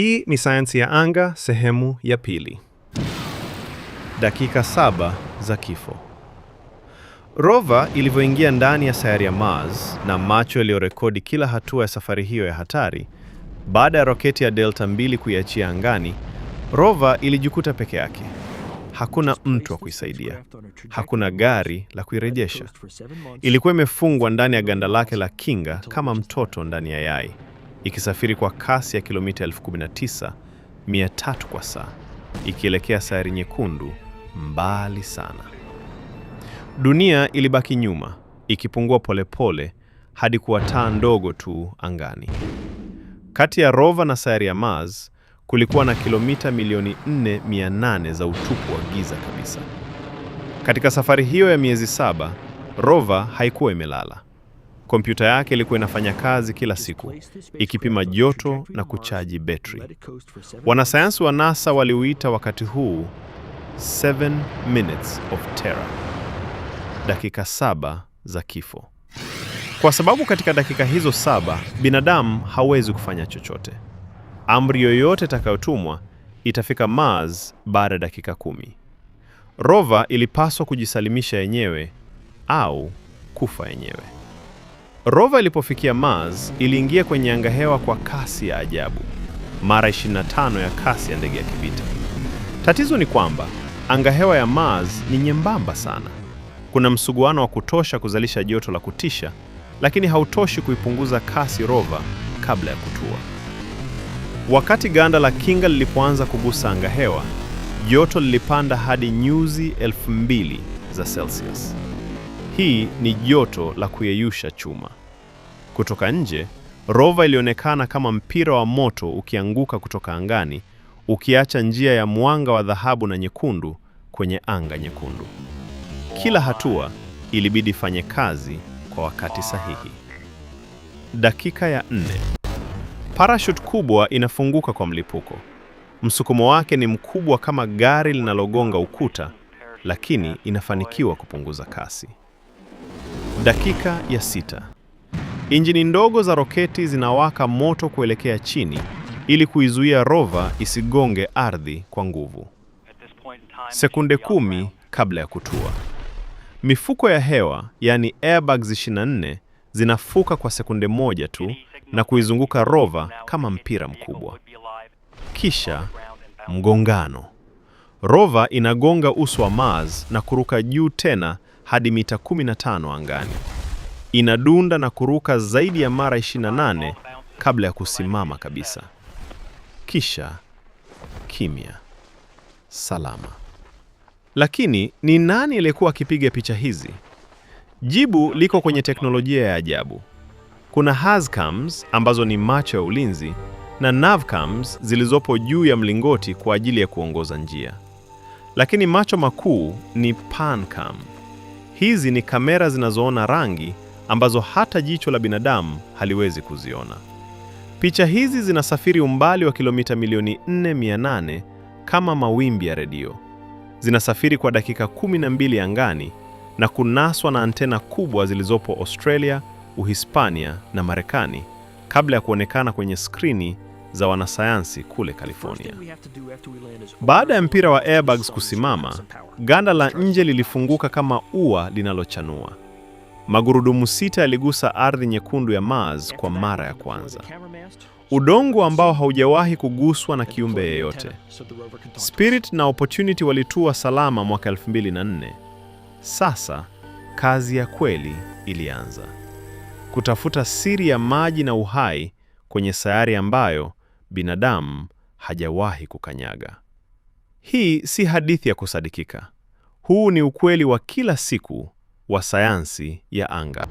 Hii ni Sayansi ya Anga sehemu ya pili. Dakika 7 za kifo. Rover ilivyoingia ndani ya sayari ya Mars na macho yaliyorekodi kila hatua ya safari hiyo ya hatari, baada ya roketi ya Delta II kuiachia angani, Rover ilijikuta peke yake. Hakuna mtu wa kuisaidia. Hakuna gari la kuirejesha. Ilikuwa imefungwa ndani ya ganda lake la kinga kama mtoto ndani ya yai, ikisafiri kwa kasi ya kilomita 19,300 kwa saa, ikielekea sayari nyekundu mbali sana. Dunia ilibaki nyuma, ikipungua polepole hadi kuwa taa ndogo tu angani. Kati ya Rover na sayari ya Mars kulikuwa na kilomita milioni 4,800 za utupu wa giza kabisa. Katika safari hiyo ya miezi 7, Rover haikuwa imelala. Kompyuta yake ilikuwa inafanya kazi kila siku, ikipima joto na kuchaji betri. Wanasayansi wa NASA waliuita wakati huu 7 minutes of terror, dakika 7 za kifo. Kwa sababu katika dakika hizo 7 binadamu hawezi kufanya chochote. Amri yoyote itakayotumwa itafika Mars baada ya dakika 10. Rover ilipaswa kujisalimisha yenyewe au kufa yenyewe. Rover ilipofikia Mars iliingia kwenye angahewa kwa kasi ya ajabu, mara 25 ya kasi ya ndege ya kivita. Tatizo ni kwamba angahewa ya Mars ni nyembamba sana. Kuna msuguano wa kutosha kuzalisha joto la kutisha, lakini hautoshi kuipunguza kasi Rover kabla ya kutua. Wakati ganda la kinga lilipoanza kugusa angahewa, joto lilipanda hadi nyuzi 2000 za Celsius. Hii ni joto la kuyeyusha chuma. Kutoka nje, Rover ilionekana kama mpira wa moto ukianguka kutoka angani, ukiacha njia ya mwanga wa dhahabu na nyekundu kwenye anga nyekundu. Kila hatua ilibidi fanye kazi kwa wakati sahihi. Dakika ya 4. Parachute kubwa inafunguka kwa mlipuko. Msukumo wake ni mkubwa kama gari linalogonga ukuta, lakini inafanikiwa kupunguza kasi. Dakika ya 6. Injini ndogo za roketi zinawaka moto kuelekea chini ili kuizuia Rover isigonge ardhi kwa nguvu. Sekunde 10 kabla ya kutua, mifuko ya hewa, yani airbags 24, zinafuka kwa sekunde 1 tu na kuizunguka Rover kama mpira mkubwa. Kisha mgongano. Rover inagonga uso wa Mars na kuruka juu tena hadi mita 15 angani. Inadunda na kuruka zaidi ya mara 28 kabla ya kusimama kabisa. Kisha kimya. Salama. Lakini ni nani aliyekuwa akipiga picha hizi? Jibu liko kwenye teknolojia ya ajabu. Kuna HazCams ambazo ni macho ya ulinzi na NavCams zilizopo juu ya mlingoti kwa ajili ya kuongoza njia. Lakini macho makuu ni PanCam. Hizi ni kamera zinazoona rangi ambazo hata jicho la binadamu haliwezi kuziona. Picha hizi zinasafiri umbali wa kilomita milioni 4,800 kama mawimbi ya redio. Zinasafiri kwa dakika 12 angani na kunaswa na antena kubwa zilizopo Australia, Uhispania na Marekani kabla ya kuonekana kwenye skrini za wanasayansi kule California. Baada ya mpira wa airbags kusimama, ganda la nje lilifunguka kama ua linalochanua. Magurudumu 6 yaligusa ardhi nyekundu ya Mars kwa mara ya kwanza. Udongo ambao haujawahi kuguswa na kiumbe yeyote. Spirit na Opportunity walitua salama mwaka 2004. Sasa kazi ya kweli ilianza. Kutafuta siri ya maji na uhai kwenye sayari ambayo binadamu hajawahi kukanyaga. Hii si hadithi ya kusadikika. Huu ni ukweli wa kila siku wa sayansi ya anga.